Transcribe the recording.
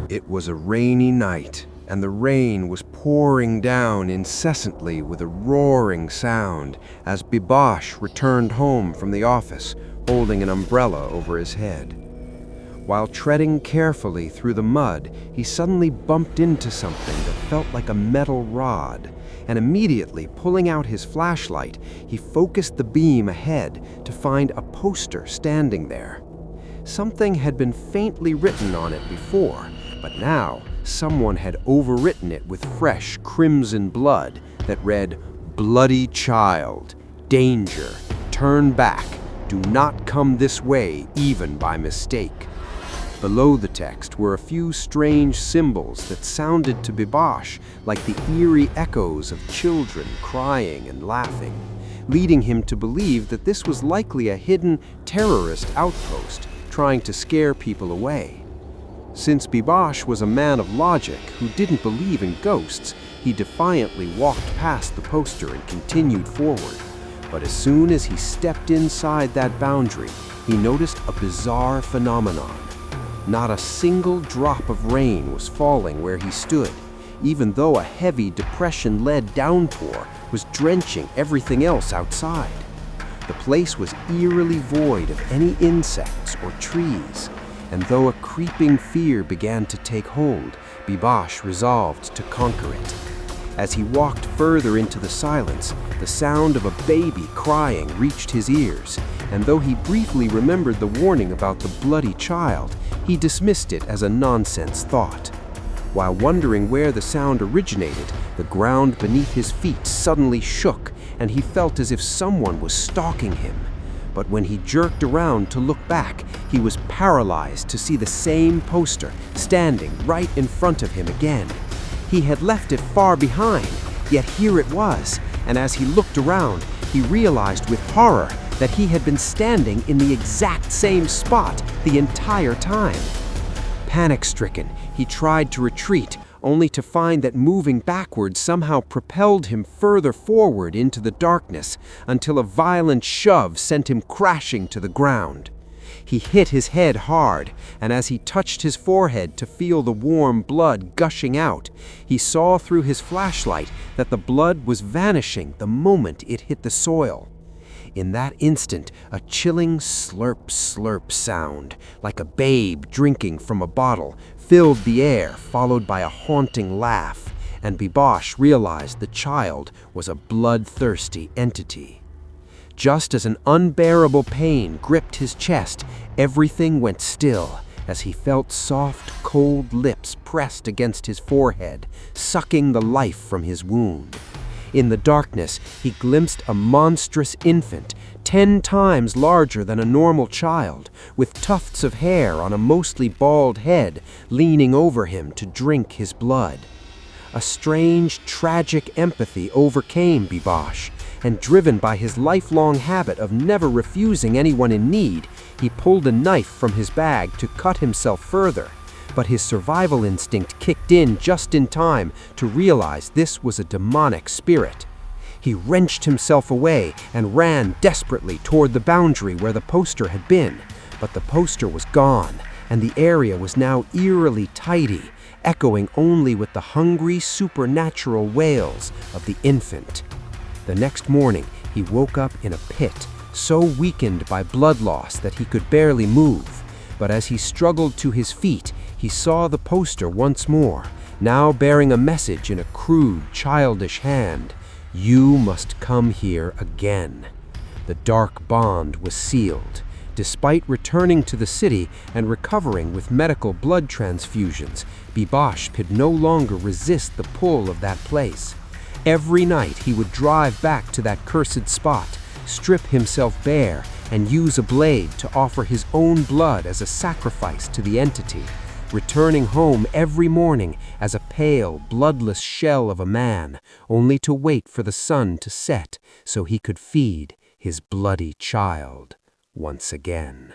It was a rainy night, and the rain was pouring down incessantly with a roaring sound as Bibhash returned home from the office, holding an umbrella over his head. While treading carefully through the mud, he suddenly bumped into something that felt like a metal rod, and immediately pulling out his flashlight, he focused the beam ahead to find a poster standing there. Something had been faintly written on it before, but now someone had overwritten it with fresh crimson blood that read, "Bloody child, danger, turn back, do not come this way even by mistake." Below the text were a few strange symbols that sounded to Bibhash like the eerie echoes of children crying and laughing, leading him to believe that this was likely a hidden terrorist outpost trying to scare people away. Since Bibhash was a man of logic who didn't believe in ghosts, he defiantly walked past the poster and continued forward. But as soon as he stepped inside that boundary, he noticed a bizarre phenomenon. Not a single drop of rain was falling where he stood, even though a heavy depression-led downpour was drenching everything else outside. The place was eerily void of any insects or trees, and though a creeping fear began to take hold, Bibhash resolved to conquer it. As he walked further into the silence, the sound of a baby crying reached his ears, and though he briefly remembered the warning about the bloody child, he dismissed it as a nonsense thought. While wondering where the sound originated, the ground beneath his feet suddenly shook, and he felt as if someone was stalking him. But when he jerked around to look back, he was paralyzed to see the same poster standing right in front of him again. He had left it far behind, yet here it was, and as he looked around, he realized with horror that he had been standing in the exact same spot the entire time. Panic-stricken, he tried to retreat, only to find that moving backward somehow propelled him further forward into the darkness until a violent shove sent him crashing to the ground. He hit his head hard, and as he touched his forehead to feel the warm blood gushing out, he saw through his flashlight that the blood was vanishing the moment it hit the soil. In that instant, a chilling slurp-slurp sound, like a babe drinking from a bottle, filled the air, followed by a haunting laugh, and Bibhash realized the child was a bloodthirsty entity. Just as an unbearable pain gripped his chest, everything went still as he felt soft, cold lips pressed against his forehead, sucking the life from his wound. In the darkness, he glimpsed a monstrous infant, 10 times larger than a normal child, with tufts of hair on a mostly bald head, leaning over him to drink his blood. A strange, tragic empathy overcame Bibhash, and driven by his lifelong habit of never refusing anyone in need, he pulled a knife from his bag to cut himself further. But his survival instinct kicked in just in time to realize this was a demonic spirit. He wrenched himself away and ran desperately toward the boundary where the poster had been, but the poster was gone, and the area was now eerily tidy, echoing only with the hungry, supernatural wails of the infant. The next morning, he woke up in a pit, so weakened by blood loss that he could barely move. But as he struggled to his feet, he saw the poster once more, now bearing a message in a crude, childish hand. "You must come here again." The dark bond was sealed. Despite returning to the city and recovering with medical blood transfusions, Bibhash could no longer resist the pull of that place. Every night he would drive back to that cursed spot, strip himself bare, and use a blade to offer his own blood as a sacrifice to the entity, returning home every morning as a pale, bloodless shell of a man, only to wait for the sun to set so he could feed his bloody child once again.